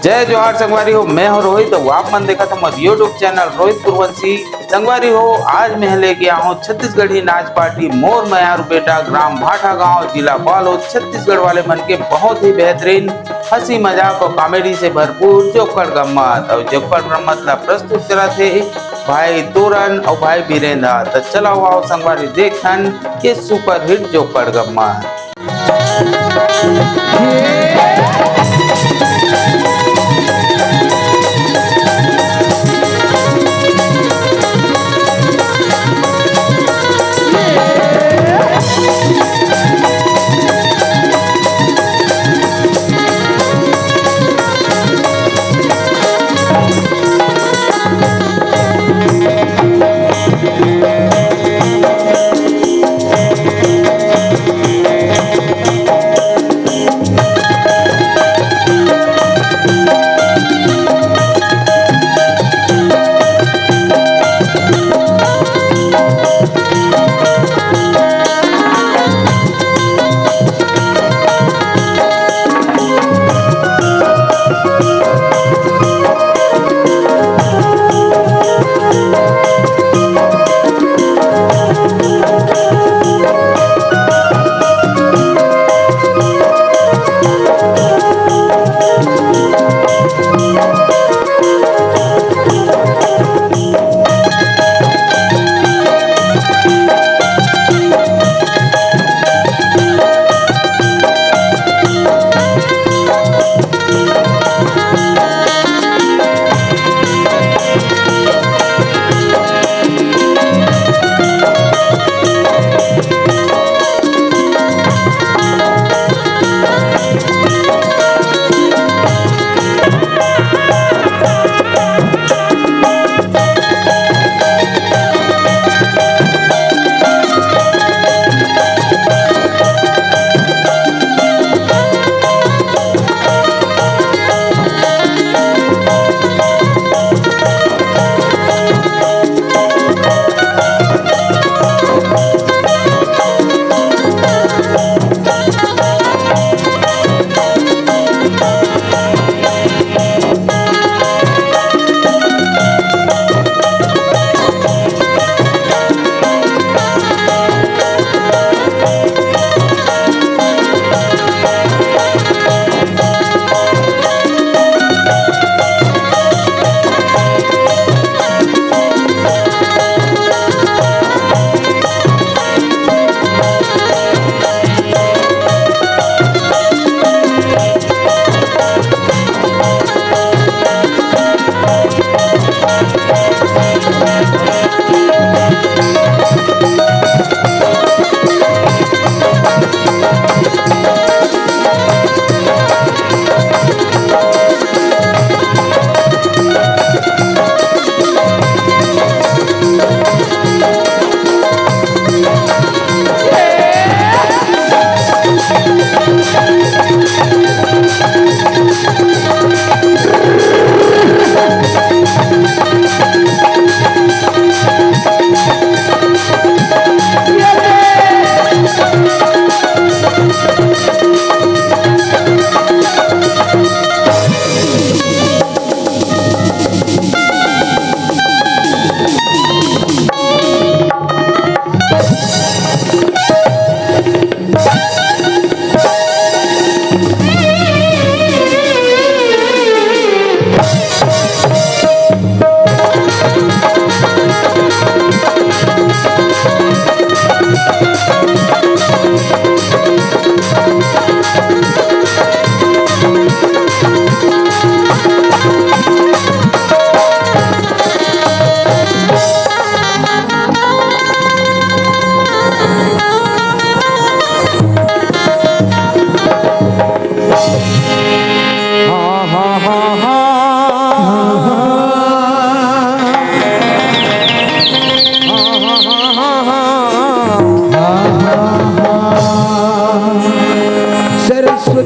जय जोहार संगवारी हो। मैं हूं रोहित। आप मन देखा था मत यूट्यूब चैनल रोहित कुरवंशी। संगवारी हो, आज मैं लेके आया हूँ छत्तीसगढ़ी नाच पार्टी मोर मयारू बेटा, ग्राम भाटा गांव, जिला बालोद, छत्तीसगढ़ वाले मन के बहुत ही बेहतरीन हंसी मजाक और कॉमेडी से भरपूर जोकड़ गम्मत। और जोकड़ गम्मत ला प्रस्तुत करा थे भाई तोरन और भाई बीरेंद्र। तो चला आओ संगवारी देखन ये सुपर हिट जोकड़ गम्मत।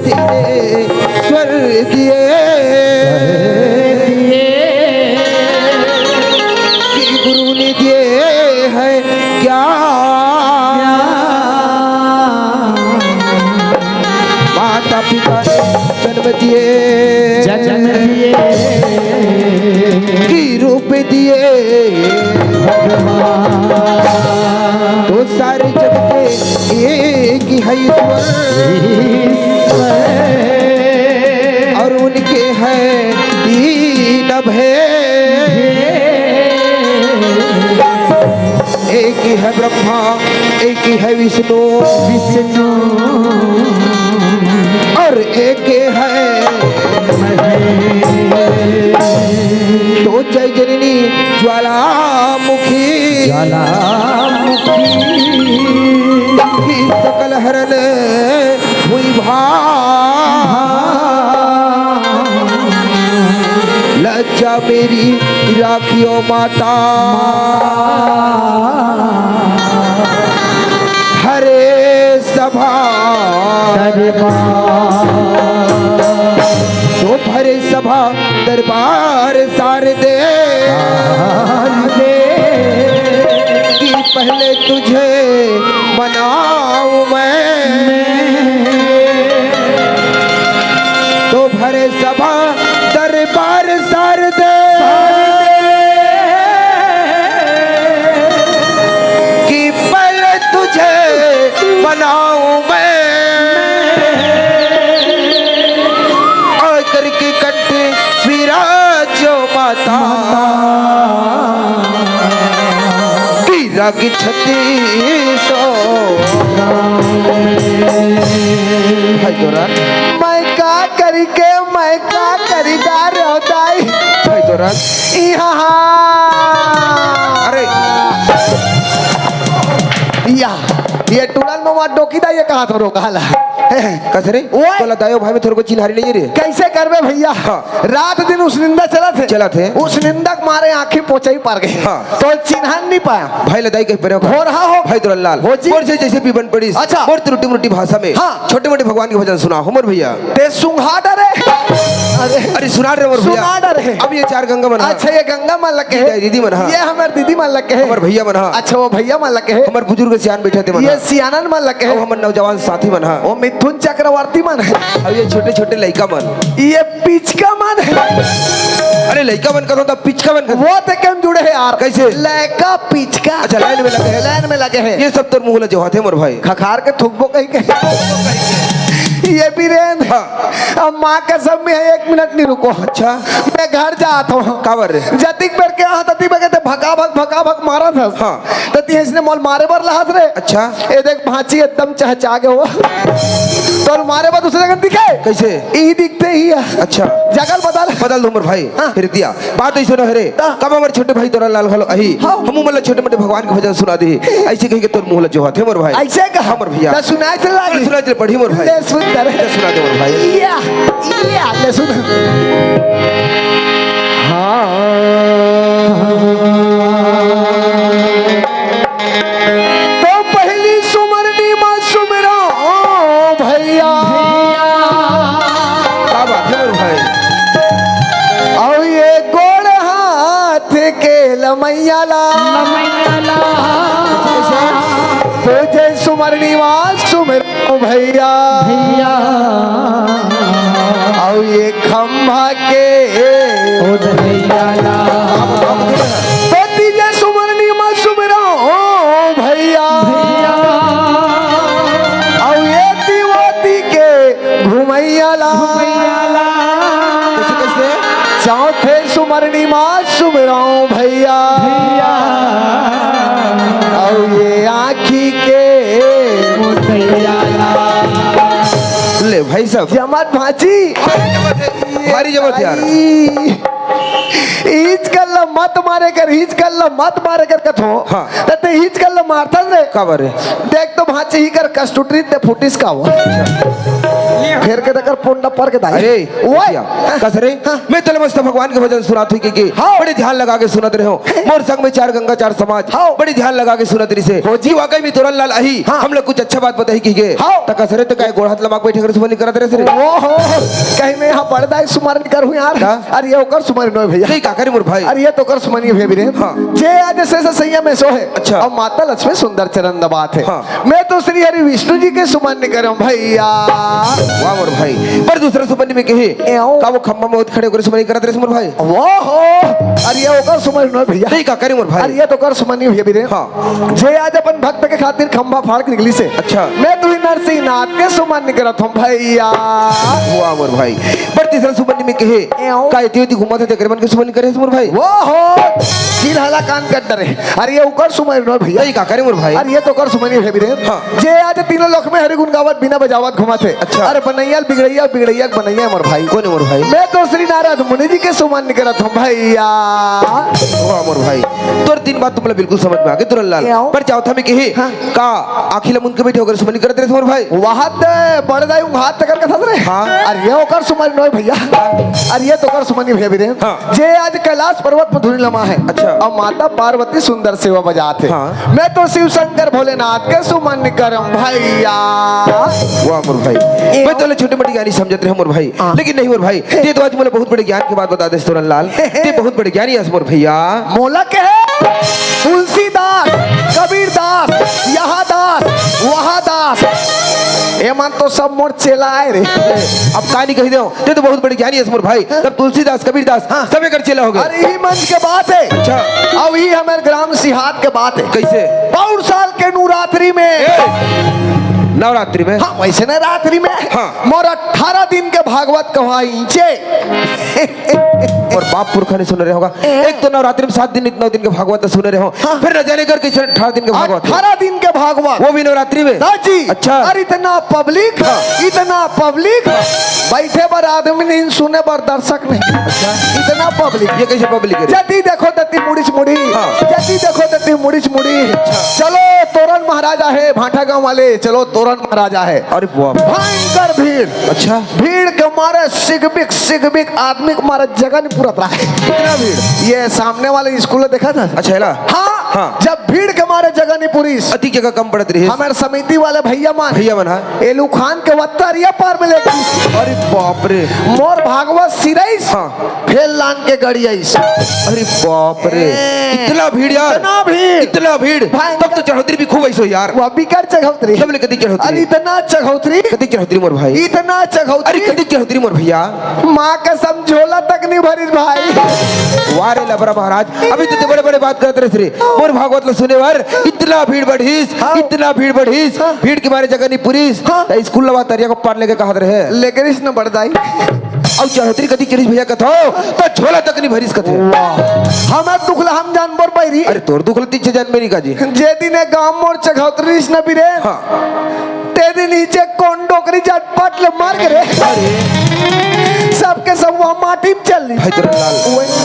तेरे स्वर दिए कि गुरु ने दिए है क्या माता पिता ने जन्म दिए की रूप दिए तो सारे जग के एक ही है ईश्वर और उनके है दीन भेद एक ही है ब्रह्मा एक ही है विष्णु और एक है तो जय जननी ज्वालामुखी की सकल हरण हुई लज्जा मेरी राखियो माता हरे सभा तो भरे सभा दरबार शारदे कि पहले तुझे मनाऊं मैं तो भरे सभा दरबार शारदे कि पहले तुझे मनाऊं मैं और करके कंठ विराजो माता वीरा की 36 मैं का करके मैं का करीदार होता यहाँ अरे ये टूरल में वहाँ डोकी दा ये कहाँ तो रोका ला कसरे तो लदायो भाई में थोड़ा को चिन्हारी नहीं रे कैसे करबे भैया रात दिन उस निंदा चला थे उस निंदक मारे आंखें पोछे ही पार गए तो चिन्हान नहीं पाया भाई लदाई कहीं पर हो रहा हो भाई तो लाल हो जी जैसे पीबन पड़ी अच्छा और त्रुटि मुट्टी भाषा में छोटे मोटे भगवान के भजन सुना हमर भैया ते सुंघा डरे अरे सुना रे मोर भैया सुना डरे अब ये 4 गंगा मन अच्छा ये गंगा मन लगे है दीदी मन ये हमर दीदी मन लगे है हमर भैया मन अच्छा वो भैया मन लगे है हमर बुजुर्ग सियान बैठे थे मन ये सियानन मन लगे है हमर नौजवान साथी मन है वो मिथुन चक्रवर्ती मन है अब ये छोटे छोटे लड़का मन ये पिचका मन है अरे लड़का मन करो तो पिचका मन वो तो कम जुड़े है यार कैसे लड़का पिचका अच्छा लाइन में लगे हैं ये सब तो मुंह जो हाथे मोर भाई खखार के थुकबो कहीं के ये वीरेंद्र अब माँ कसम में 1 मिनट नहीं रुको अच्छा मैं घर जाता हूँ काबर जतिक बेर के यहाँ तती बगे भगा भग मारा था हाँ तती इसने मोल मारे बर लहात रे अच्छा ये देख भांची एकदम चहचा गए हो तो मारे बाद दूसरे जगह दिखे कैसे यही दिखते ही अच्छा जगल बदल दो मोर भाई फिर दिया बात ऐसे न रे कब हमारे छोटे भाई तोरा लाल हलो अही हम मतलब छोटे मोटे भगवान के भजन सुना दी ऐसे कहीं के तोर मुंह जो हाथे मोर भाई ऐसे का हमर भैया सुनाए चल लागी सुनाए पढ़ी मोर भाई सुना दे मोर भाई या ले सुन तो पहली सुमरनी मां सुमरो भैया क्या बात है मोर भाई और ये गोड़ हाथ के लमैया ला तुझे सुमरनी मां सुमरो भैया और ये खंभा के तो तीजे सुमरनी मां सुमरो भैया और ये तिवती के घुमैया ला चौथे सुमरनी मां सुमरो भैया और ये आँखी के ले भाई साहब जमात भाजी भारी जमात यार हीच कल्ला मत मारे कर कथो हाँ तते हीच कल्ला मारता रे का बारे देख तो भाची ही कर कष्टुट्री ते फुटिस का हो फिर के तकर पुंडा पर के दाई अरे ओए कसरे मैं तले मस्त भगवान के भजन सुनात हुई के हाँ। बड़े ध्यान लगा के सुनत रहे हो मोर संग में चार गंगा चार समाज हाँ। बड़े ध्यान लगा के सुनत रही से हो जी। वाकई में तोरन लाल अही हाँ। हम लोग कुछ अच्छा बात बताई की गे हाँ। त कसरे त काय गोड़ हाथ लगा के बैठे कर सुमनी करत रहे से ओहो कहीं मैं यहाँ पढ़दा है सुमरन करूँ यार हाँ। अरे ये ओकर सुमरन है भैया नहीं का करे मोर भाई अरे ये तो कर सुमनी है भी रे हाँ। जे आज से सैया में सो है अच्छा। और माता लक्ष्मी सुंदर चरण दबात है हाँ। मैं तो श्री हरि विष्णु जी के सुमन करूँ भैया वाह मोर भाई पर दूसरा सुमनी में कहे एओ। का वो खम्बा में खड़े होकर सुमनी करत रहे से मोर भाई वो हो अरे ये ओकर सुमरन है भैया नहीं का करे मोर अरे भाई ये तो कर सुमनी है भी रे हाँ। जे आज अपन भक्त के खातिर खंभा फाड़ के निकली से अच्छा। मैं तो नरसिंह नाथ के सुमन करत हूँ भैया वाह मोर भाई पर तीसरा सुमनी में कहे एओ। का इति घुमा थे तेरे मन के सुमनी करे से मोर भाई वो हो तीन हाला कान कट डरे अरे ये उकर सुमन है भैया नहीं का करे मोर भाई अरे ये तो कर सुमनी है भी रे हाँ। जे आज तीनों लोक में हरि गुण गावत बिना बजावत घुमा थे अच्छा। अरे बनैया बिगड़ैया बिगड़ैया बनैया मोर भाई कौन है मोर भाई मैं तो श्री नारद मुनि जी के सुमन करत हूँ भैया वाह मोर भाई तोर तीन बात तुमला बिल्कुल समझ में आ गई तुरंत लाल क्यों? पर चौथा में कहे हाँ। का आखिला मुन के बैठे होकर सुमनी करत रहे से मोर भाई वहां बड़ दाई हाथ तकर कथा रे हाँ। अरे ये ओकर सुमन है भैया अरे ये तो कर सुमनी है भी रे हाँ। जे आज कैलाश पर्वत पर धुनी लमा है अच्छा। और माता पार्वती सुंदर सेवा बजाते हाँ। मैं तो शिव शंकर भोलेनाथ के सुमन करम भैया वाह मोर भाई मैं तो छोटे मोटे ज्ञानी समझत रहे मोर भाई हाँ। लेकिन नहीं मोर भाई ये तो आज मुझे बहुत बड़े ज्ञान की बात बता दे तुरंत लाल ये बहुत बड़े ज्ञानी है मोर भैया मोला के है तुलसीदास कबीरदास यहाँ दास वहाँ दास ए मन तो सब मोर चेला आए रे अब कहानी कही दो ये तो बहुत बड़े ज्ञानी है मोर भाई तब तुलसीदास कबीरदास सब एक चेला हो गए अरे यही मंच के बात है अच्छा अब ही हमारे ग्राम सिहात के बात है कैसे पौर साल के नवरात्रि में नवरात्रि में हाँ वैसे न रात्रि में हाँ। मोर 18 दिन के भागवत कहाई और बाप पुरखा ने सुन रहे होगा एक तो नवरात्रि में 7 दिन 9 दिन के भागवत सुन रहे हो हाँ। फिर न जाने कर 18 दिन के भागवत 18 दिन के भागवत वो भी नवरात्रि में जी अच्छा और इतना पब्लिक इतना पब्लिक बैठे पर आदमी नहीं सुने पर दर्शक नहीं अच्छा इतना पब्लिक ये कैसे पब्लिक है जति देखो तति मुड़ीच मुड़ी हाँ। जति देखो तति मुड़ीच मुड़ी चलो तोरण महाराजा है भाटा गांव वाले चलो तोरण महाराजा है अरे बाप भयंकर भीड़ अच्छा भीड़ के मारे सिगबिक आदमी के मारे जगह नहीं पूरा रहा है कितना भीड़ ये सामने वाले स्कूल में देखा था अच्छा हेला हाँ, हाँ। जब भीड़ के मारे जगह नहीं पूरी अति जगह कम पड़त रही है हमारे समिति वाले भैया मान भैया मन हाँ एलू खान के वत्तरिया पार में लेती अरे बाप रे मोर भागवत सिरैस हाँ। फेल लान के गड़ियाईस अरे बाप रे ए, इतना भीड़ यार इतना भीड़। इतना भीड़ भाई, तब तो चढ़ोतरी भी खूब ऐसो यार वो बिकर चढ़ौतरी सब ले कदी अरे चढ़ोतरी इतना चढ़ौतरी कदी चढ़ोतरी मोर भाई इतना अरे चढ़ौतरी कदी चढ़ोतरी मोर भैया माँ का समझोला तक नहीं भरी भाई वारे लबरा महाराज अभी तो बड़े बड़े बात करते रहे मोर भागवत लो सुने वर इतना भीड़ बढ़ीस हाँ। इतना भीड़ बढ़ीस हाँ। भीड़ के मारे जगह नहीं पुरीस हाँ। स्कूल लवा तरिया को पार लेके कहा रहे लेकिन इसने बढ़दाई अब चढ़ोतरी कदी चढ़ीस भैया कथो तो झोला तक नहीं भरीस कथे हमें दुखला हम जानवर पैरी अरे तोर दुखल तीछे जान मेरी का जी जे दिन गांव मोर चढ़ौतरी न बिरे हाँ ते दिन नीचे कौन डोकरी झटपट ले मार के रे सबके सब वहाँ माटी में चल ली भाई तुरंत लाल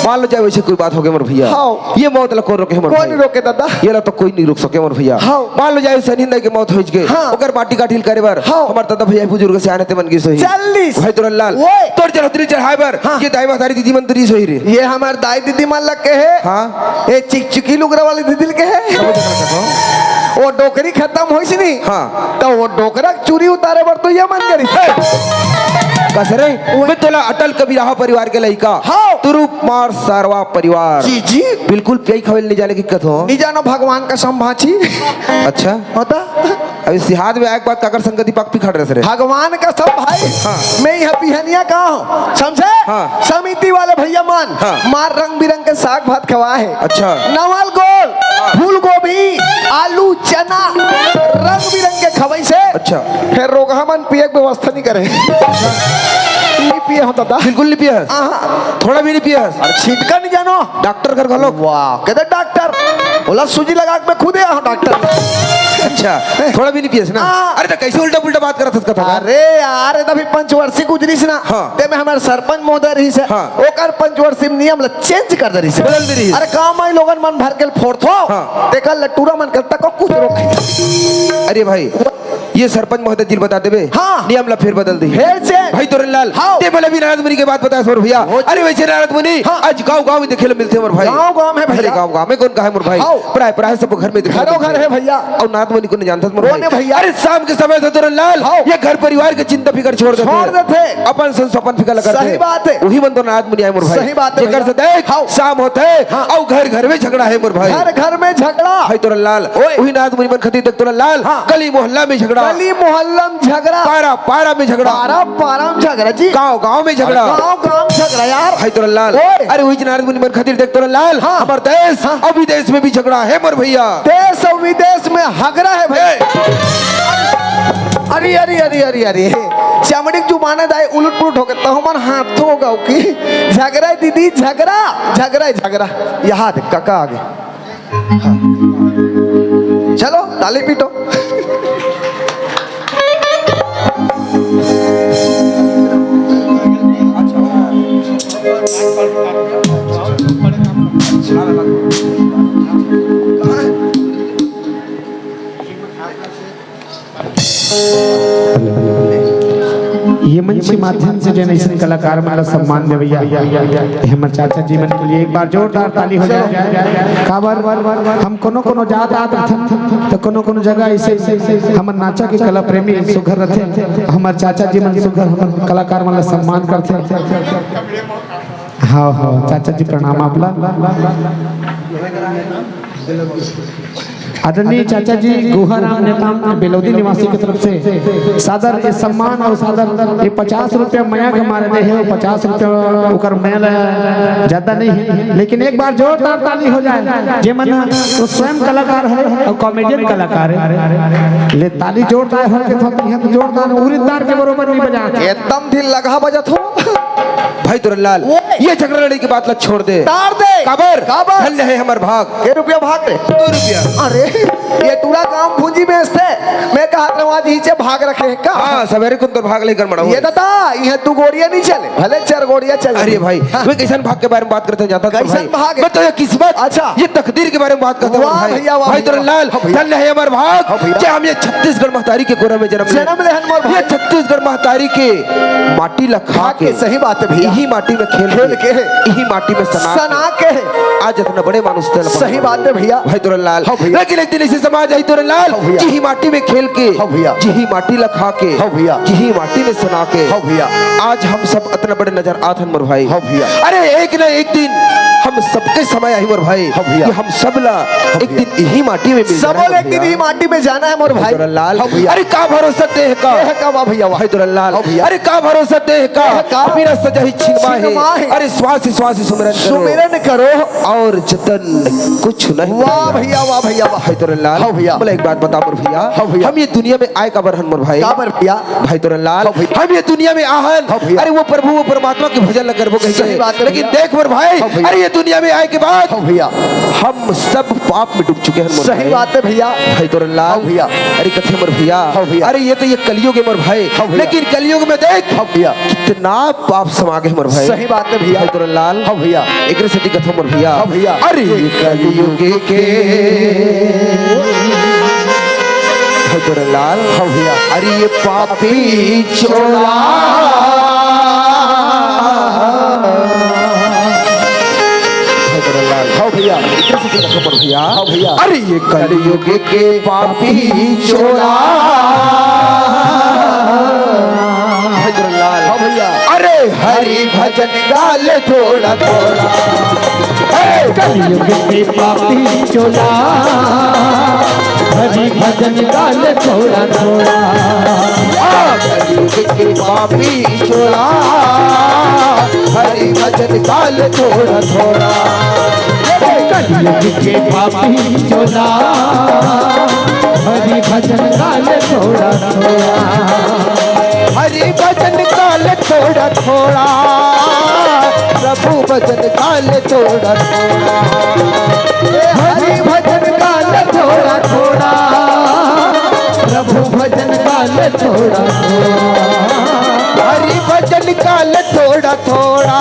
मान लो चाहे वैसे कोई बात हो गई मोर भैया हाँ। ये मौत ला कौन रोके मोर कौन भाई नहीं रोके दादा ये ला तो कोई नहीं रोक सके मोर भैया हाँ। मान लो जाए सनी के मौत हो गए हाँ। ओकर माटी काठिल करे बार हाँ। हमार दादा भैया बुजुर्ग से आने ते मन की सोही चालीस भाई तुरंत लाल ओए। तोर चढ़ोतरी चढ़ाए बार हाँ। ये दाई मातारी दीदी मंत्री सोही रे ये हमारे दाई दीदी मान लग के है हाँ ये चिकचिकी लुगरा वाली दीदी के है समझ ना सको वो डोकरी खत्म होई सी नहीं हाँ। तो वो डोकरा चूरी उतारे बर तो ये मन करी कसरे मैं तोला अटल कबीरा परिवार के लइका हाँ। तुरुप मार सारवा परिवार जी जी बिल्कुल प्याई खवेल नहीं जाने की कथ हो नहीं जानो भगवान का संभाची अच्छा होता अभी सिहाद में एक बात काकर संगति पक पिखड़ रहे रे भगवान का सब भाई हाँ। मैं यहाँ पिहनिया कहा हूँ समझे हाँ। समिति वाले भैया मान हाँ। मार रंग बिरंग के साग भात खवा है अच्छा नवल गोल फूल गोभी आलू चना रंग बिरंग के खवाई से अच्छा फिर रोगा मन पिए के व्यवस्था नहीं करे नहीं पिए होता था बिल्कुल नहीं पिया थोड़ा भी नहीं पिया अरे छीटका नहीं जानो डॉक्टर कर घलो वाह कहते डॉक्टर बोला सूजी लगा के मैं खुद आया हूँ डॉक्टर। अच्छा थोड़ा भी नहीं पियस ना। हाँ। अरे तो कैसे उल्टा पुल्टा बात करत हस कथा। अरे यार ये तभी पंचवर्षी गुजरी ना हाँ। ते में हमारे सरपंच महोदय रही से हाँ। ओकर पंचवर्षी नियम ला चेंज कर दे रही से बदल दे रही है। अरे काम आई लोगन मन भर के फोड़थो हाँ। देखा लट्टूरा मन करता को कुछ रोके। अरे भाई ये सरपंच महोदय जी बता देबे। हाँ। नियम ला फिर बदल दी फिर से भाई तोरनलाल। हाँ। ते भले भी नारद मुनि के बात बता सोर भैया। अरे वैसे नारद मुनि हाँ। आज गांव-गांव में देखे ला मिलते हैं मोर भाई। गाँव-गाँव में भैया। अरे गांव-गांव में कौन कहा है मोर भाई। हाँ। प्राय सब घर में दिखा घरों घर है भैया। और नारद मुनि को नहीं जानता मोर कौन है भैया? अरे शाम के समय से तोरनलाल हाँ। ये घर परिवार के चिंता फिकर छोड़ देते। अपन संसपन फिकर लगा सही बात है। वही मन तो नारद मुनि आए मोर भाई। सही बात है जेकर से भैया। देख हाँ। शाम होते हाँ। और घर में झगड़ा है मोर भाई। घर घर में झगड़ा भाई तोरनलाल वही नारद मुनि मन खती देख तोरनलाल हाँ। गली मोहल्ला में झगड़ा, गली मोहल्ला में झगड़ा, पारा में झगड़ा, पारा में झगड़ा जी, गांव में झगड़ा, गांव झगड़ा यार। भाई तोरनलाल अरे वही नारद मुनि मन खातिर देख तोरनलाल हाँ। हमार देश और विदेश में भी झगड़ा है मोर भैया। देश और विदेश में हगरा है भाई। अरे अरे अरे अरे अरे चमड़ी जुबाने दाए उलट पुलट हो गया तो मन हाथ होगा कि झगड़ा है दीदी, झगड़ा यहाँ देख काका आगे। हाँ। चलो ताली पीटो। ये मंच के माध्यम से जनरेशन कलाकार वाला सम्मान दे भैया हमारे चाचा जी मन के लिए एक बार जोरदार ताली हो जाए। काबर हम कोनो जात तो कोनो जगह ऐसे हमर नाचा के कला प्रेमी सुघर रहते हमारे चाचा जी मन सुघर हमर कलाकार वाला सम्मान करते। हाँ चाचा जी प्रणाम आपला। आदरणीय चाचा जी गुहाराम नेताम बेलौदी निवासी की तरफ से सादर सम्मान और सादर 50 रुपया मया के मारे दे है। 50 रुपया उकर मेल ज्यादा नहीं है लेकिन एक बार जोरदार ताली हो जाए। जे मन तो स्वयं कलाकार है और कॉमेडियन कलाकार है ले ताली जोरदार हो के तो जोरदार उरीदार के बरोबर नहीं बजा एकदम दिल लगा बजत हो भाई तोरनलाल ये झगड़ा लड़ी की बात ला छोड़ दे तार दे काबर काबर धन्य है हमार भाग। के रुपया भाग दे 2 रुपया। अरे ये टूरा काम भूंजी बेचते मैं कहा था वहां नीचे भाग रखे है का। हाँ सवेरे को तो भाग लेकर मड़ा ये दादा ये 2 गोड़िया नहीं चले भले 4 गोड़िया चले। अरे भाई मैं कैसन भाग के बारे में बात करते जाता था कैसन भाग है? मैं तो ये किस्मत अच्छा। ये तकदीर के बारे में बात करता हूँ वाह भैया, वाह भाई भैया। तोरनलाल हाँ भैया। धन्य है हमार भाग हाँ भैया। कि हम ये छत्तीसगढ़ महतारी के कोरा में जन्म ले हन मोर भाई। ये छत्तीसगढ़ महतारी के माटी ला खा के सही बात है भैया। यही माटी में खेल के है। यही माटी में सना के है। आज इतना बड़े मानुष थे सही बात है भैया। भाई तोरनलाल हाँ भैया। लेकिन एक दिन ऐसे समाज आई तोरनलाल हाँ भैया। यही माटी में खेल के हाँ भैया। यही माटी ला खा के हाँ भैया। यही माटी में सना के हाँ भैया। आज हम सब इतना बड़े नजर आते हैं मोर भाई। हाँ भैया। अरे एक न एक दिन हम सबके समय आई मोर भाई हाँ भैया। कि हम सब ला एक दिन यही माटी में मिल सबों एक दिन ही माटी में जाना है मोर भाई। तोरनलाल हाँ भैया। अरे का भरोसा देह का ये है का वाह भैया वाह। भाई तोरनलाल हाँ भैया। अरे का भरोसा देह का ये है का? मेरा सजाही छिनमा छिनमा है है। अरे श्वास सुमरन करो सुमिरन करो और जतन कुछ नहीं वाह भैया वाह भैया वाह। भाई तोरनलाल हाँ भैया। बोला एक बात बता मोर भैया हाँ भैया। हम ये दुनिया में आए का बरहन मोर भाई का बर भैया। भाई तोरनलाल हाँ भैया। हम ये दुनिया में आहन हाँ भैया। अरे वो प्रभु वो परमात्मा के भजन ल करबो सही कहिए बात है लेकिन भैया। देख मोर भाई हाँ भैया। अरे ये दुनिया में आए के बाद हाँ भैया। हम सब पाप में डूब चुके हैं मोर सही भाई। बात है भैया। भाई तोरनलाल हाँ भैया। अरे कथे मोर भैया हाँ भैया। अरे ये तो ये कलयुग है मोर भाई हाँ भैया। लेकिन कलयुग में देख हाँ भैया। कितना पाप समा गए मोर भाई। सही बात है भैया। भाई तोरनलाल हाँ भैया। एक सती कथा मोर भैया हाँ भैया। अरे कलयुग के भाई तोरनलाल हाँ भैया। अरे ये पापी चोला भाई तोरनलाल हाँ भैया। एक सती कथा मोर भैया हाँ भैया। अरे ये कलयुग के पापी चोला भाई तोरनलाल हाँ भैया। अरे हरि भजन गाल थोड़ा थोड़ा कलयुग के पापी चोला हरि भजन गाल थोड़ा थोड़ा कलयुग के पापी चोला हरि भजन गाल थोड़ा थोड़ा कलयुग के पापी चोला हरि भजन गाल थोड़ा थोड़ा हरि भजन काल थोड़ा थोड़ा प्रभु भजन काल थोड़ा थोड़ा हरि भजन थोड़ा थोड़ा प्रभु भजन गाल थोड़ा हरि भजन काल थोड़ा थोड़ा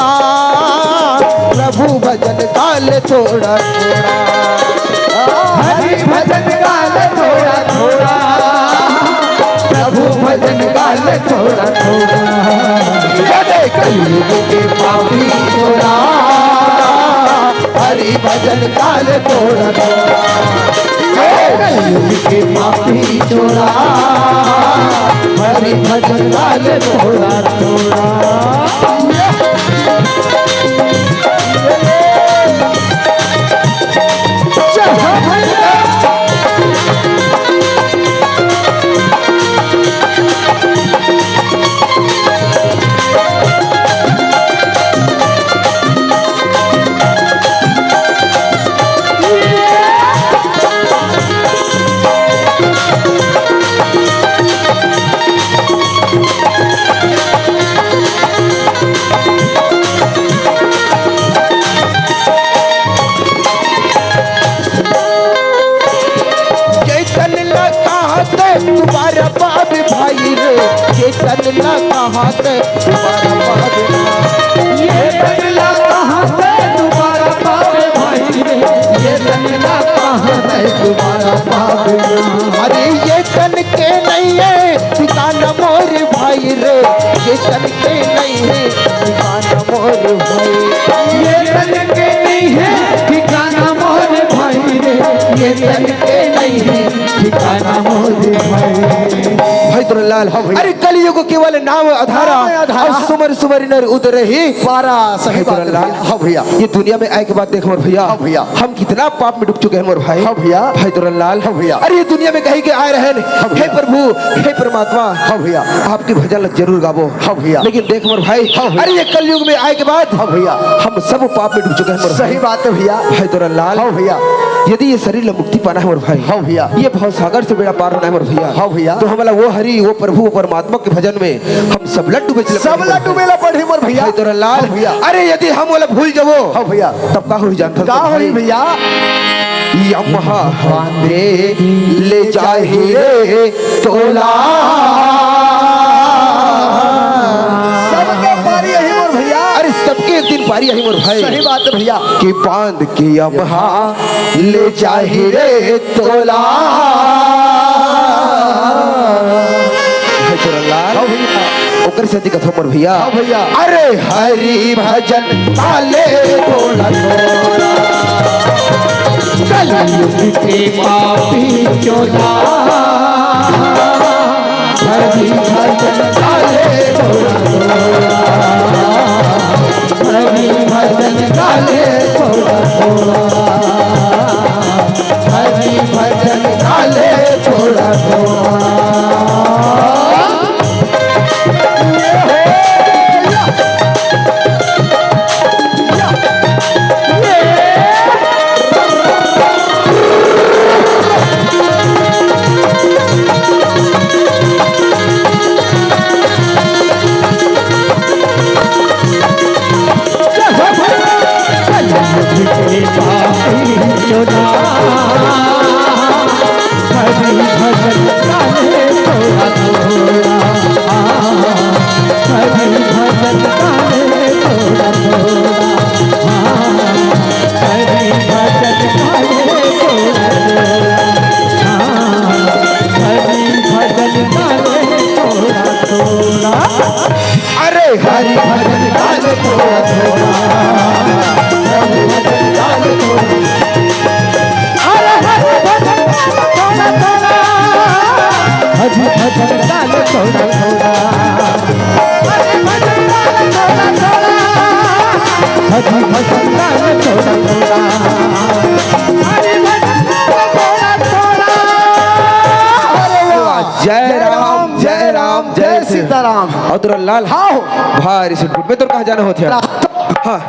प्रभु भजन काल थोड़ा थोड़ा हरि भजन गाल थोड़ा थोड़ा प्रभु भजन गाल थोड़ा थोड़ा कलयुग के पापी छोड़ा हरि भजन काल थोड़ा थोड़ा कलयुग के पापी छोड़ा हरि भजन गाल थोड़ा थोड़ा तुम्हारा बाप भाई रे ये तनला कहाँ से तुम्हारा बाप ये तनला कहाँ से तुम्हारा बाप भाई रे ये तनला कहाँ से तुम्हारा बाप अरे ये तन के नहीं है ठिकाना मोर भाई रे ये तन के नहीं है ठिकाना मोर भाई ये तन के नहीं है ठिकाना मोर भाई रे ये तन के नहीं है ठिकाना मोर भाई दुर्लाल अरे कलयुग केवल नाम आधारा और सुमर सुमर नर उतर ही पारा सही बात है। हाँ भैया ये दुनिया में आए के बाद देख मोर भैया हाँ भैया हम कितना पाप में डूब चुके हैं मोर भाई हाँ भैया भाई दुर्लाल हाँ भैया अरे ये दुनिया में कहीं के आए रहे हे प्रभु हे परमात्मा हाँ भैया आपके भजन जरूर गावो हाँ भैया लेकिन देख मोर भाई अरे ये कलयुग में आए के बाद हाँ भैया हम सब पाप में डूब चुके हैं मोर सही बात है भैया भाई दुर्लाल हाँ भैया यदि ये शरीर में मुक्ति पाना है मोर भाई हाँ भैया ये भव सागर से बेड़ा पार होना है मोर भैया हाँ भैया तो हमारा वो हरि वो प्रभु वो परमात्मा के भजन में हम सब लड्डू बेच सब लड्डू मेला पढ़ी मोर भैया भाई दुर्लाल हाँ भैया अरे यदि हम वाला भूल जाओ हाँ भैया तब का हो जानता का होई भैया यमहा बांधे ले जाहि रे तोला सबके पारी यही मोर भैया अरे सबके एक दिन पारी यही मोर भाई सही बात है भैया कि बांध के यमहा ले जाहि रे तोला ओकर से अधिक कथो मोर भैया हाँ भैया अरे हरि भजन काले तोला तोला कलयुग के पापी चोला हरि भजन काले थोड़ा थोड़ा हरि भजन काले थोड़ा थोड़ा हरि भजन काले थोड़ा थोड़ा अरे हरि भजन काले थोड़ा थोड़ा हरि भजन काले थोड़ा थोड़ा हरि भजन काले थोड़ा थोड़ा हरि भजन काले थोड़ा थोड़ा हरि भजन काले थोड़ा थोड़ा जय राम जय राम जय सीताराम और लाल हाँ भारी से टूट में तो कहाँ जाना होते हाँ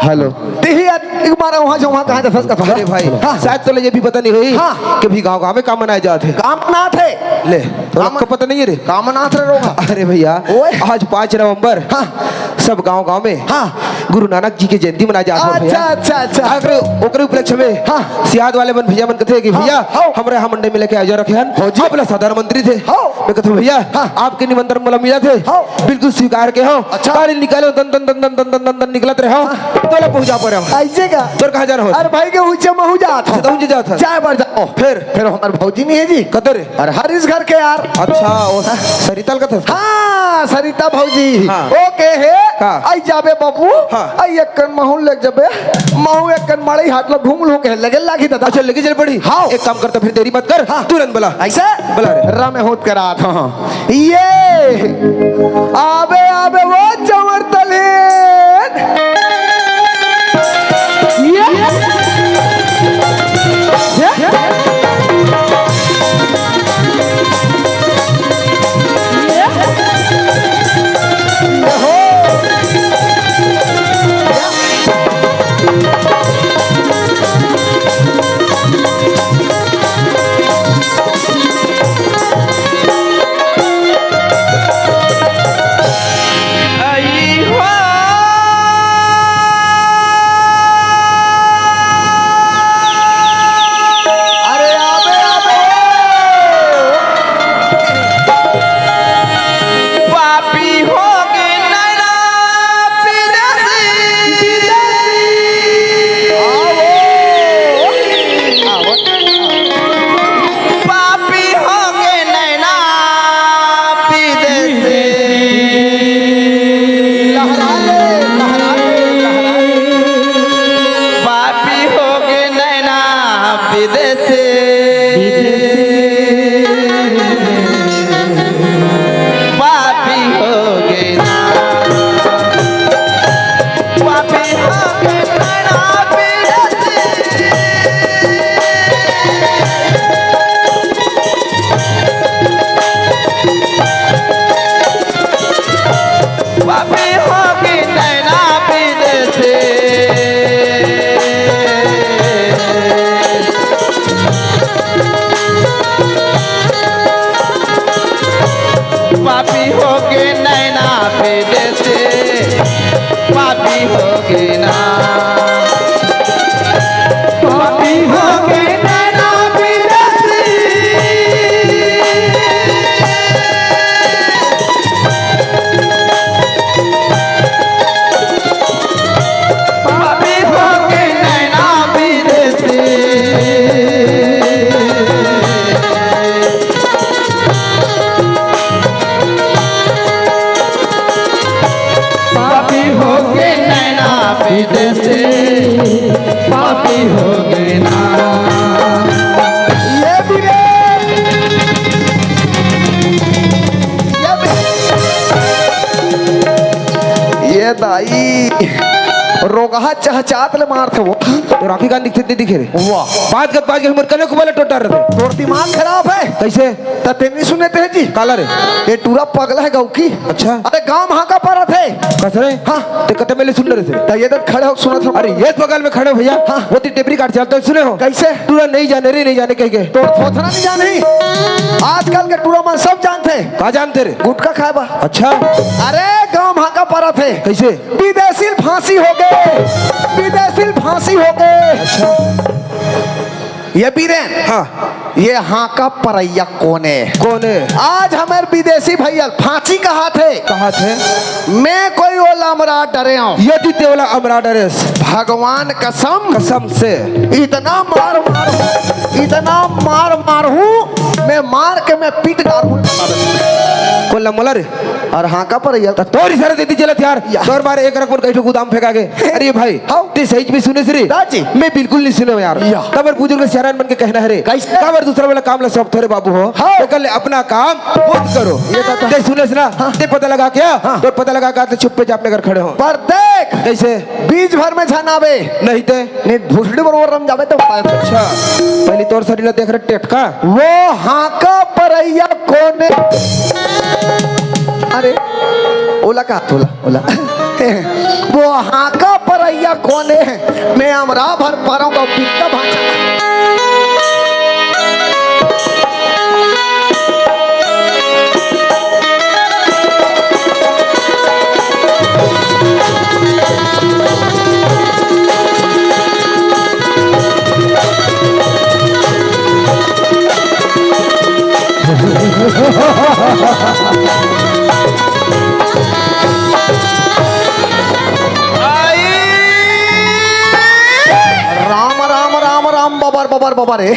हेलो तेही एक बार वहाँ जो वहाँ कहाँ फंस का अरे भाई हाँ शायद तो ये भी पता नहीं हुई हाँ। कि भी गाँव में काम मनाए जाते हैं कामनाथ है ले तो आपको पता नहीं है रे कामनाथ रे रोगा अरे भैया ओए। आज 5 नवंबर हाँ। सब गांव में हाँ। गुरु नानक जी की जयंती मनाए जात हो भैया। अच्छा अच्छा अगर ओकरे उपलक्ष्य में हाँ। सियाद वाले बन भैया मन कथे कि भैया हमरे यहाँ मंडे में लेके आ जा रखे हन अपना साधारण मंत्री थे मैं कहता भैया आपके निमंत्रण मला मिला थे बिल्कुल स्वीकार के हो अच्छा। गाड़ी निकालो दन दन दन दन दन दन दन दन निकलत रहे हो तो पहुंचा पर ऐसे का तोर कहाँ जाना हो अरे भाई के ऊंचे महू जात हो तो ऊंचे जात है चाय बढ़ जाओ फिर हमारे भौजी नहीं है जी कतर अरे हर इस घर के यार अच्छा ओ सरितल का था हाँ सरिता भौजी हाँ। ओके है हाँ। आई जाबे बाबू हाँ। आई एकन महू लग जाबे महू एकन मड़ई हाथ लो घूम लू के लगे लागी दादा अच्छा लेके चल पड़ी हाँ। एक काम करता फिर देरी मत कर तुरंत बुला ऐसे बुला रे रामे होत करा था ये आबे आबे वो चवर तलेन पापी हो के नैना पे देते पापी हो के ना पापी हो के नैना पे देते पापी हो के नैना पे देते पापी हो गए नैना विदेशे पापी हो गए ना ये भी रे ये दाई रोगहा चहचात ले मार थे वो तो राखी का दिखते दिखे रे वाह बात कर पाके हमर कने को बोले टोटर रे तोर दिमाग खराब है कैसे तते नहीं सुने थे जी काला रे ये टूरा पगला है गाँव की अच्छा अरे गाँव वहाँ का पारा थे कसरे हाँ। ते कते मेले सुन रहे थे तो ये तो खड़े हो सुना था अरे ये बगल में खड़े भैया हाँ। वो ती टेपरी काट चलते सुने हो कैसे टूरा नहीं जाने रे नहीं जाने कह के तो थोथना नहीं जानी आजकल के टूरा में सब जानते हैं कहाँ जानते रे गुटखा खाए बा अच्छा अरे गाँव वहाँ का पारा थे कैसे विदेशी फांसी हो गए विदेशी फांसी हो गए अच्छा ये बीरेन हाँ ये हाँ का परैया कोने कौन है आज हमारे विदेशी भैया फांसी कहा थे कहाँ थे मैं कोई ओला मरा डरे हूँ ये दीते वाला अमरा डरेस भगवान कसम कसम से इतना मार मार हूँ मैं मार के मैं पीट डालूं कोला मोला रे और हाँ का परैया तो तोरी सारे देती चलत यार तोर बार एक रकम कैठो गोदाम फेंका गए अरे भाई हाँ। ते सही में सुने से रे दादी। मैं बिल्कुल नहीं सुने यार या। तबर बुजुर्ग सियारान बन के कहना है रे कैसे? तबर दूसरा वाला काम ला सब थोड़े बाबू हो हाँ। तो कर ले अपना काम खुद करो ये तो- ते सुने से ना ते पता लगा क्या तो पता लगा का चुप पे अपने घर खड़े हो पर देख कैसे बीच भर में झनावे नहीं ते नहीं भूसड़ी बरोबर रम जावे तो अच्छा पहले तोर शरीर देख रहे टेटका वो हाँ का परैया कोने अरे ओला का ओला ओला वो हाँ का परैया कोने मैं अमरा भर पारूंगा पिट्टा भाषा बबर बबर है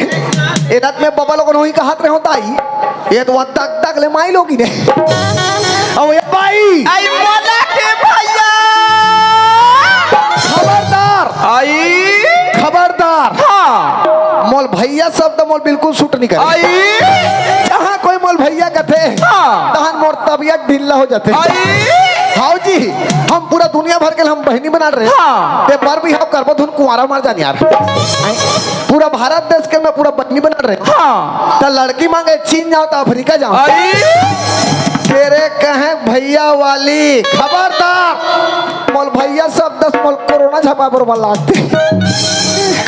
एदत में बबल को नहीं कहत रहे होता ही ये तो तक तक ले माई लोगी ने अब ये भाई आई मोला के भैया खबरदार आई खबरदार हाँ मोल भैया शब्द मोल बिल्कुल सूट नहीं करे आई जहाँ कोई मोल भैया कहते हाँ तहाँ मोर तबियत ढीला हो जाते आई हाँ जी हम पूरा दुनिया भर के हम बहनी बना रहे हाँ। ते पर भी हम करबो धुन कुंवारा मार जान यार पूरा भारत देश के मैं पूरा बहनी बना रहे हाँ तो लड़की मांगे चीन जाओ तो अफ्रीका जाओ आई तेरे कहे भैया वाली खबरदार मोल भैया सब 10 मोल कोरोना झपा बरबा लागते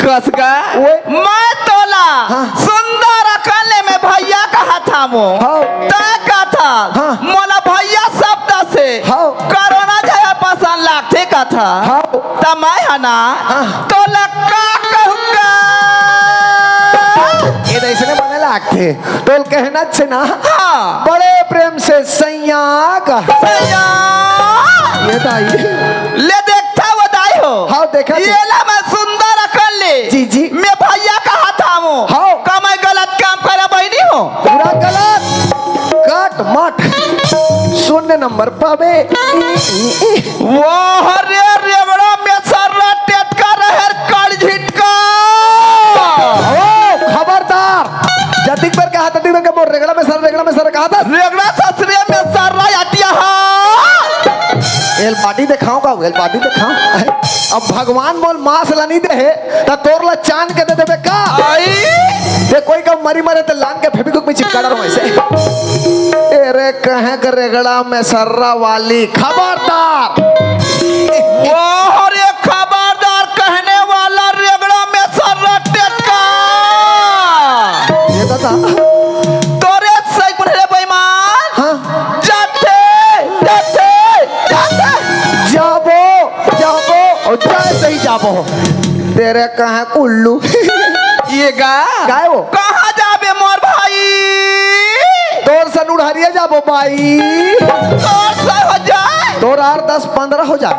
कसगा ओए। मैं तोला हाँ। सुंदर अकले में भैया कहा था मो हाँ। तय का था हाँ। मोला भैया शब्द से हाँ। कोरोना जया पसंद लागते का था हाँ। तो मैं है ना हाँ। तोला का कहूँगा ये ऐसे बने लागते तो कहना छे ना हाँ बड़े प्रेम से सैया का भैया ये दाई ले देखता वो दाई हो हाँ, देखा थे। ये ला मैं सुंदर अकले जी, जी। मैं भैया कहा था मो हाँ। का मैं गलत काम करे बहनी हो पूरा गलत कट मट शून्य नंबर पावे वो हरे रेवड़ा में सर्रा टेटका रहर काल झिटका ओ खबरदार जतिक पर कहा ततिक पर बोल रेगड़ा में सर कहा था रेगड़ा ससरे में सर्रा हटिया एल पार्टी दिखाऊं का एल पार्टी दिखाऊं अब भगवान बोल मांस ला नहीं दे ता तोर ला चांद के दे देबे का आई ते कोई का मरी मरे तो लान के फेविक्विक में चिपका रहा ऐसे अरे कहे कर रेगड़ा में सर्रा वाली खबरदार वो हरे खबरदार कहने वाला रेगड़ा में सर्रा टेटका ये दादा तोरे सही पुरे बेईमान हाँ जाते जाबो जाबो और जैसे ही जाबो तेरे कहे कुल्लू ये गा काय वो कहाँ जाबे मोर भाई तोर सन उड़हरिया जाबो भाई तोर से हो जाए तोर 8 10 15 हो जाए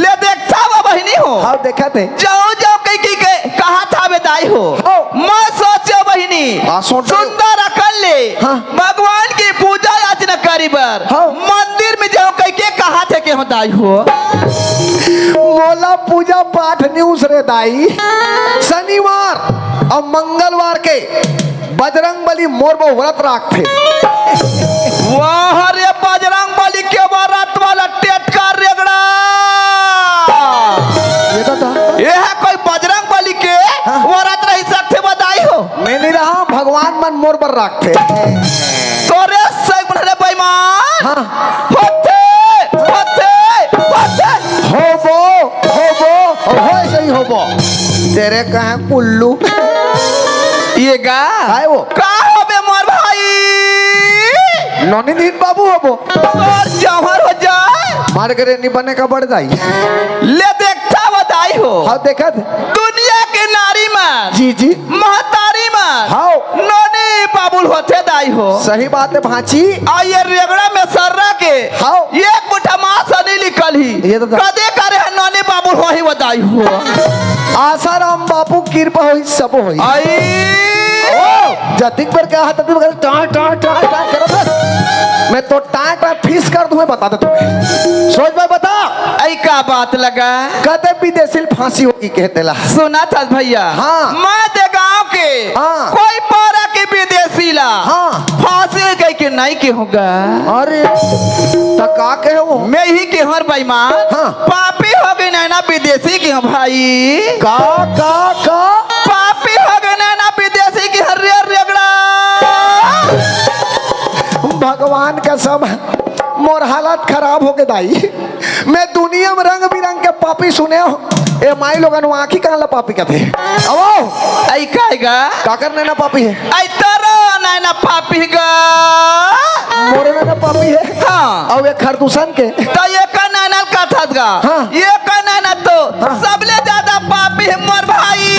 ले देखता वो बहनी हो हाँ देखा थे जाओ जाओ कहीं की कहा था बेदाई हो हाँ। मैं सोचे बहनी हाँ, सोच रहे हो। सुंदर अकले हाँ। भगवान की पूजा याचना करी बर हाँ। मंदिर में जाओ कहीं के कहा थे के दाई हो मोला पूजा पाठ न्यूज रे दाई शनिवार और मंगलवार के बजरंग बली मोर वो व्रत रखते वाह रे बजरंग बली के व्रत वाला टेटका रेगड़ा ये दादा ये है कोई बजरंग बली के व्रत रही सकते बताई हो मैं नहीं रहा भगवान मन मोर पर रखते तोरे सही बने बेईमान हाँ होते होते होते होबो हो सही होबो तेरे कहे कुल्लू ये गा काय वो का होबे मोर भाई नौनी दिन बाबू होबो और जमर हो जाए मार करे नहीं बने का बढ़ जाई ले देखता बताई हो हाँ देखा थे दुनिया के नारी में जी जी महतारी में हाँ नोनी बाबुल होते दाई हो सही बात है भांची आये रेगड़ा में सर्रा के हाँ। एक मुठा मांस नहीं निकल ही ये तो कदे करे है नोनी बाबुल हो ही बताई हो आसाराम बापू कृपा होई सब होई आई जतिक पर क्या हाथ ततिक टा टा टा टा करो मैं तो टा टा फीस कर दूं बता दे तुम्हें सोच भाई बता आई का बात लगा कहते विदेशी फांसी होगी कहते ला सुना था भैया हाँ। मैं दे गाँव के हाँ। कोई पारा के विदेशी ला हाँ। फांसी गई के नहीं के होगा अरे तका के वो मैं ही के हर बेईमान हाँ। पापी हो गए ना विदेशी के हो भाई का पापी हो गए ना विदेशी की हर रेगड़ा भगवान का सब मोर हालत खराब हो गए दाई मैं दुनिया में रंग बिरंग के पापी सुने हो ए माई लोगन आँखी कहाँ ला पापी का थे अब आई काएगा का करने ना पापी है आई तरो ना पापी गा मोरे ना पापी है हाँ और एक खरदूषण के तो ये का नाना कथा गा हाँ। ये का नाना तो हाँ। सबले ज्यादा पापी है मोर भाई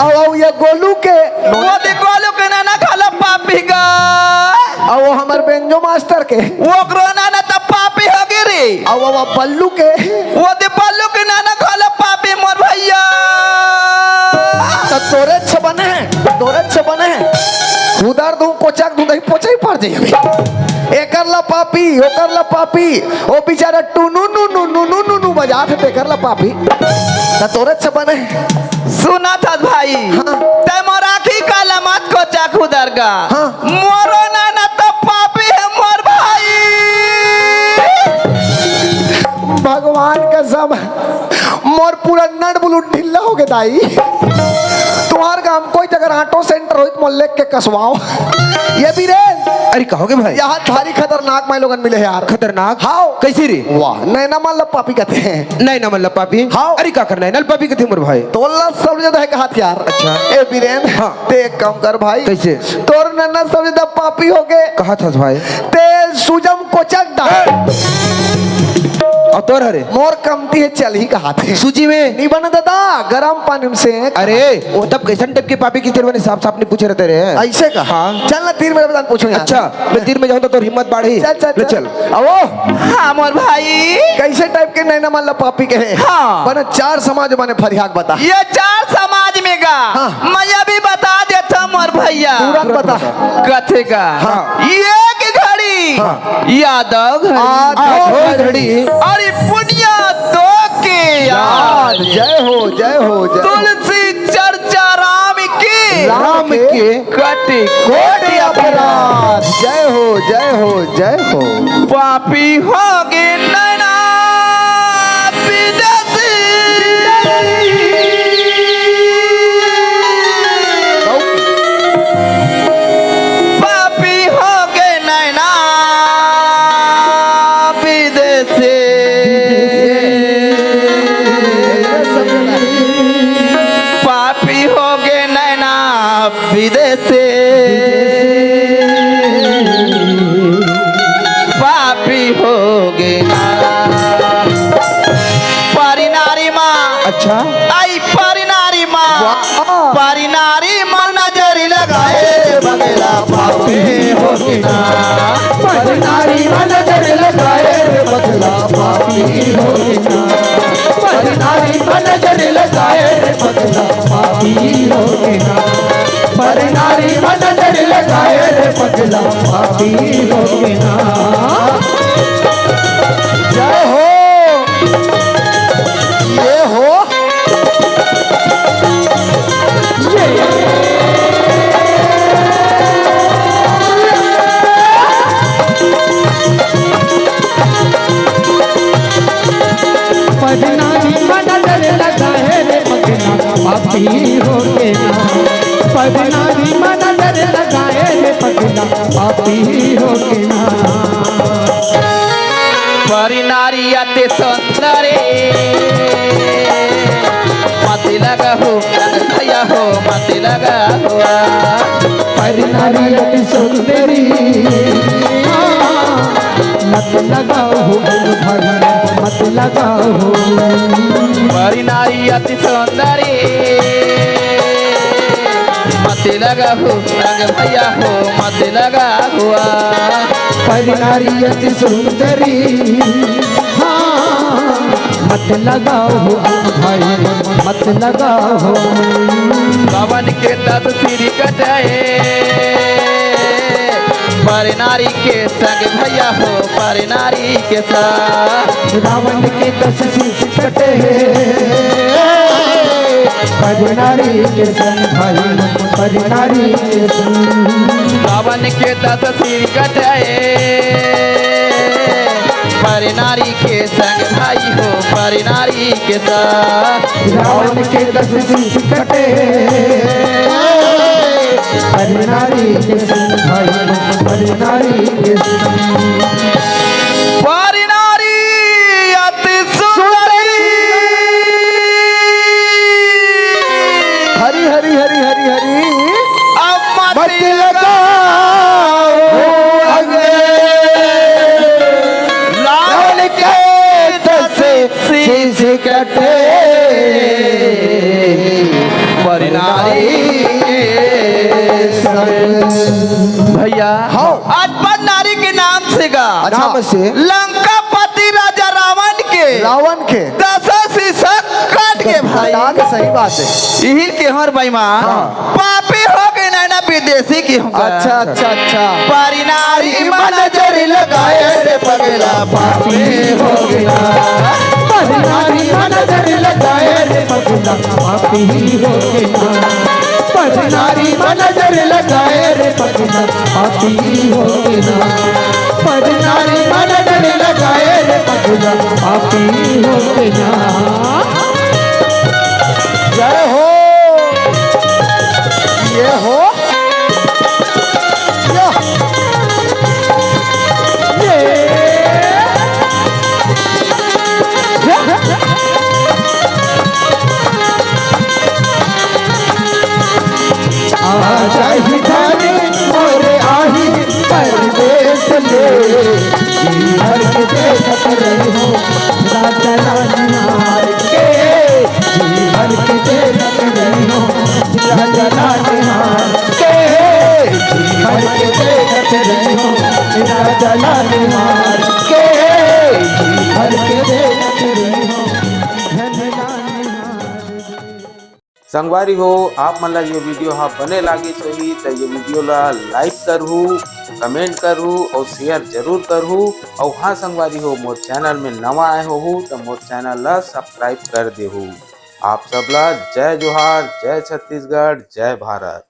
और ये गोलू के वो दे गोलू के नाना खाला पापी गा और वो हमारे बेंजो मास्टर के वो करो नाना तब पापी हो गई रे और वो बल्लू के वो दे बल्लू के नाना खाला पापी मोर भैया बने हैं, दौरत से बने हैं। उधर दू कोचक दू दही पोचे ही पड़ जाइए अभी। एकर ला पापी, ओकर ला पापी, ओ बेचारा टू नु नु नु नु नु नु नु बजा थे एकर ला पापी। त दौरत से बने हैं। सुना था भाई ते मोराखी का लमत को चाकू दरगा मोरो ना तो पापी है मोर भाई। भगवान का सब मोर पूरा नट बुलूट ढीला हो गया दाई। तुम्हार काम कोई अगर ऑटो सेंटर हो मोहल्ले के कसवाओ ये भी रे। अरे कहोगे भाई यहाँ थारी खतरनाक मैं लोगन मिले हैं यार। खतरनाक हाँ कैसी रे? वाह नैना मान लो पापी कहते हैं। नहीं ना मतलब पापी। हाँ। अरे क्या करना है नल पापी के थे मोर भाई। तोला सब ज्यादा है कहा यार। अच्छा। ए बीरेन हाँ। ते एक काम कर भाई। कैसे? तोर नन्ना सब ज्यादा पापी हो गए। कहा था भाई ते सुजम कोचक डाल और तोर हरे मोर कमती है चल ही कहा थे। सूजी में नहीं बना दादा गरम पानी से। अरे वो तब कैसन टाइप के पापी की तेरे मैंने साफ साफ नहीं पूछे रहते रे। ऐसे कहा हाँ। चल ना तीर मेरे बता पूछो यार। अच्छा मैं तीर में जाऊँ तो हिम्मत बढ़ी। चल चल ले चल चल। आवो हाँ मोर भाई कैसे टाइप के नैना मान ला पापी के है। हाँ। बने चार समाज बने फरियाक बता। ये चार समाज में गा हाँ। मैं अभी बता देता मोर भैया तुरंत बता। कथे का हाँ। एक घड़ी हाँ। यादव आधो घड़ी अरे पुनिया दो के याद जय हो जय हो जय हो। तुलसी चर्चा राम के राम के कटे कोटि अपराध। जय हो जय हो जय हो। पापी हो गे नैना विदेशी पापी हो गे नैना विदेशी पापी हो गे नैना विदेशी पापी हो गे पारी नारी माँ। अच्छा आई पारी नारी माँ पारी नारी माँ नजर लगाए बगला पापी हो गे ना पारी नारी माँ नजर लगाए बगला पापी हो गे ना पारी नारी माँ नजर लगाए बगला पापी हो गे ना पारी नारी माँ नजर लगाए बगला पापी हो गे ना। जय हो ये हो पदनारी नजर लगाए रे पगला पापी हो गे ना पदनारी नजर लगाए रे पगला पापी हो गे ना परी नारी अति सुंदरे मत लगा हो भैया हो मत लगा हुआ पदनारी अति सुंदरी मत लगाओ भाई मत लगाओ परी नारी अति सुंदरी मत लगा हो रंग भैया हो मत लगा हुआ पदनारी अति सुंदरी हाँ मत लगाओ भाई मत लगाओ पवन के 10 सिर कटाए पर नारी के संग भैया हो पर नारी के साथ रावण के 10 शीश कटे पर नारी के संग भाई पर नारी के संग रावण के 10 सिर कटाए पर नारी के संग भाई हो पर नारी के साथ रावण के 10 शीश कटे पर नारी के संग भाई पर नारी के संग पर नारी अति सुंदरी हरी हरी हरी हरी हरी अब मत मत लगाओ आगे रावण के 10 शीश कटे पर नारी भैया हाँ। आज पर नारी के नाम से गा नाम से लंकापति राजा रावण के रावण के 10 शीश काट के भाई डाल सही बात है। यही के हमार भाई माँ पापी हो गए ना विदेशी की हूँ अच्छा अच्छा अच्छा। पारी नारी मन नजर लगाए रे पगला पापी हो गया नारी नजर लगाए रे पगला पापी हो गया नारी नजर लगाए रे पगला पापी हो गया नारी नजर लगाए रे पगला पापी हो गया। जय हो ये हो आजा हिठाने मोरे आही परदेश ले जीवन के देखत रही हो राजा लानिहार के जीवन के देखत रही हो राजा लानिहार के जीवन के देखत रही हो राजा लानिहार के जीवन के देखत रही हो धन लानिहार। संगवारी हो आप मन ला ये वीडियो हाँ बने लागे सही तो ये वीडियो ला लाइक करहू, कमेंट करहू और शेयर जरूर करहू। और हाँ संगवारी हो मोर चैनल में नवा आए हो तो मोर चैनल ला सब्सक्राइब कर देहू। आप सबला जय जोहार, जय छत्तीसगढ़, जय भारत।